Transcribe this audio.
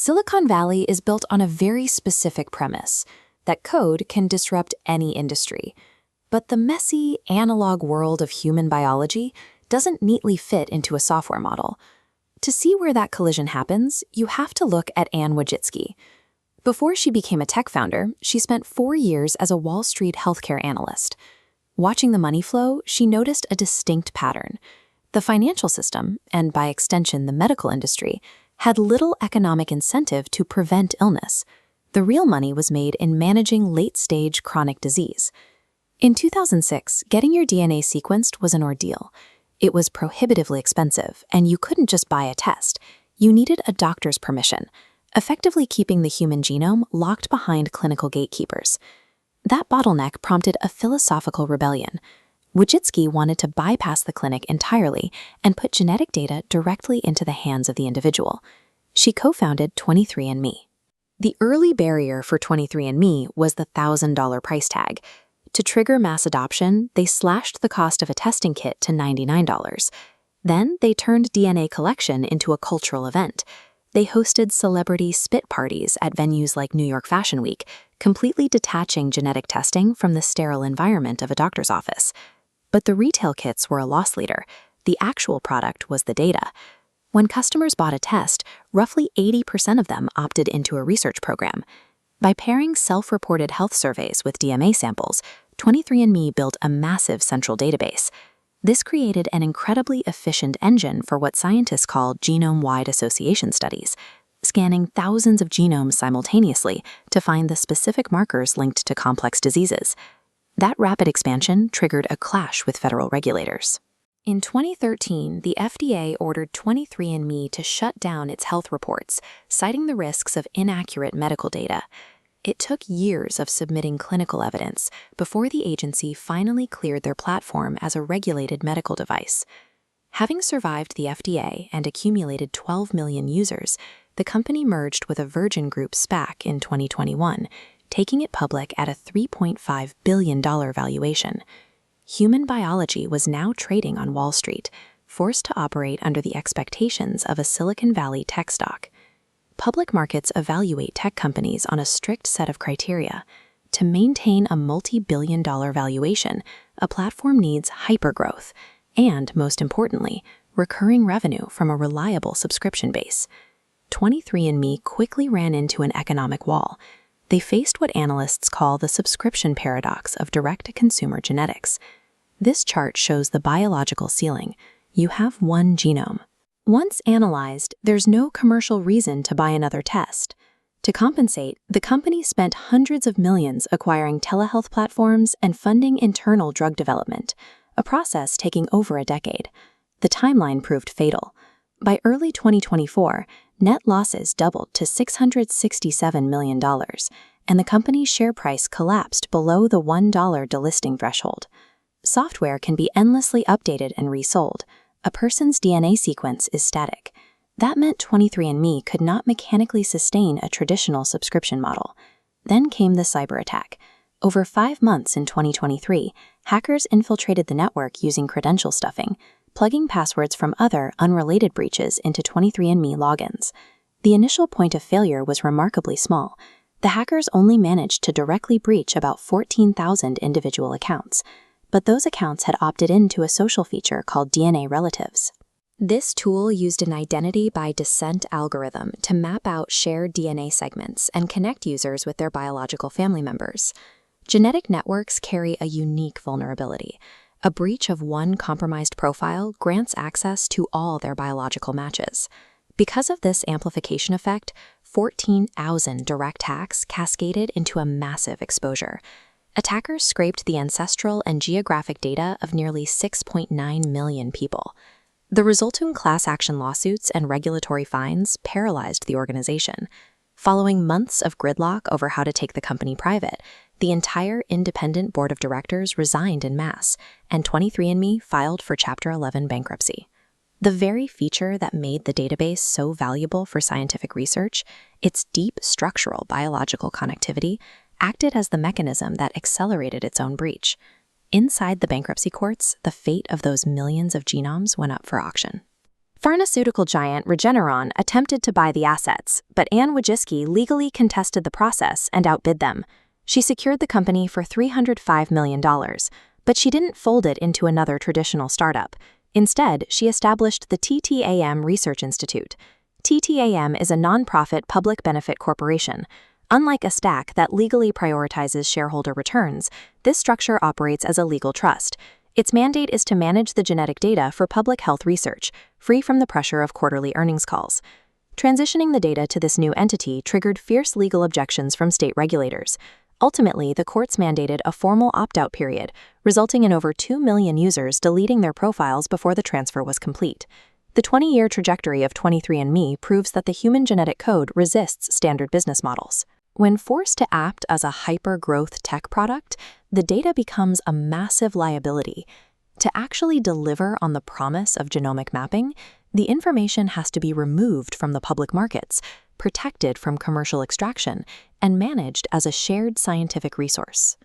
Silicon Valley is built on a very specific premise that code can disrupt any industry. But the messy, analog world of human biology doesn't neatly fit into a software model. To see where that collision happens, you have to look at Anne Wojcicki. Before she became a tech founder, she spent 4 years as a Wall Street healthcare analyst. Watching the money flow, she noticed a distinct pattern. The financial system, and by extension the medical industry, had little economic incentive to prevent illness. The real money was made in managing late-stage chronic disease. In 2006, getting your DNA sequenced was an ordeal. It was prohibitively expensive, and you couldn't just buy a test. You needed a doctor's permission, effectively keeping the human genome locked behind clinical gatekeepers. That bottleneck prompted a philosophical rebellion. Wojcicki wanted to bypass the clinic entirely and put genetic data directly into the hands of the individual. She co-founded 23andMe. The early barrier for 23andMe was the $1,000 price tag. To trigger mass adoption, they slashed the cost of a testing kit to $99. Then they turned DNA collection into a cultural event. They hosted celebrity spit parties at venues like New York Fashion Week, completely detaching genetic testing from the sterile environment of a doctor's office. But the retail kits were a loss leader. The actual product was the data. When customers bought a test, roughly 80% of them opted into a research program. By pairing self-reported health surveys with DNA samples, 23andMe built a massive central database. This created an incredibly efficient engine for what scientists call genome-wide association studies, scanning thousands of genomes simultaneously to find the specific markers linked to complex diseases. That rapid expansion triggered a clash with federal regulators. In 2013, the FDA ordered 23andMe to shut down its health reports, citing the risks of inaccurate medical data. It took years of submitting clinical evidence before the agency finally cleared their platform as a regulated medical device. Having survived the FDA and accumulated 12 million users, the company merged with a Virgin Group SPAC in 2021, taking it public at a $3.5 billion valuation. Human biology was now trading on Wall Street, forced to operate under the expectations of a Silicon Valley tech stock. Public markets evaluate tech companies on a strict set of criteria. To maintain a multi-billion-dollar valuation, a platform needs hypergrowth and, most importantly, recurring revenue from a reliable subscription base. 23andMe quickly ran into an economic wall. They faced what analysts call the subscription paradox of direct-to-consumer genetics. This chart shows the biological ceiling. You have one genome. Once analyzed, there's no commercial reason to buy another test. To compensate, the company spent hundreds of millions acquiring telehealth platforms and funding internal drug development, a process taking over a decade. The timeline proved fatal. By early 2024, net losses doubled to $667 million, and the company's share price collapsed below the $1 delisting threshold. Software can be endlessly updated and resold. A person's DNA sequence is static. That meant 23andMe could not mechanically sustain a traditional subscription model. Then came the cyber attack. Over 5 months in 2023, hackers infiltrated the network using credential stuffing, plugging passwords from other unrelated breaches into 23andMe logins. The initial point of failure was remarkably small. The hackers only managed to directly breach about 14,000 individual accounts, but those accounts had opted into a social feature called DNA Relatives. This tool used an identity by descent algorithm to map out shared DNA segments and connect users with their biological family members. Genetic networks carry a unique vulnerability. A breach of one compromised profile grants access to all their biological matches. Because of this amplification effect, 14,000 direct hacks cascaded into a massive exposure. Attackers scraped the ancestral and geographic data of nearly 6.9 million people. The resulting class action lawsuits and regulatory fines paralyzed the organization. Following months of gridlock over how to take the company private, the entire independent board of directors resigned en masse, and 23andMe filed for Chapter 11 bankruptcy. The very feature that made the database so valuable for scientific research, its deep structural biological connectivity, acted as the mechanism that accelerated its own breach. Inside the bankruptcy courts, the fate of those millions of genomes went up for auction. Pharmaceutical giant Regeneron attempted to buy the assets, but Anne Wojcicki legally contested the process and outbid them. She secured the company for $305 million, but she didn't fold it into another traditional startup. Instead, she established the TTAM Research Institute. TTAM is a nonprofit public benefit corporation. Unlike a STAC that legally prioritizes shareholder returns, this structure operates as a legal trust. Its mandate is to manage the genetic data for public health research, free from the pressure of quarterly earnings calls. Transitioning the data to this new entity triggered fierce legal objections from state regulators. Ultimately, the courts mandated a formal opt-out period, resulting in over 2 million users deleting their profiles before the transfer was complete. The 20-year trajectory of 23andMe proves that the human genetic code resists standard business models. When forced to act as a hyper-growth tech product, the data becomes a massive liability. To actually deliver on the promise of genomic mapping, the information has to be removed from the public markets, protected from commercial extraction, and managed as a shared scientific resource.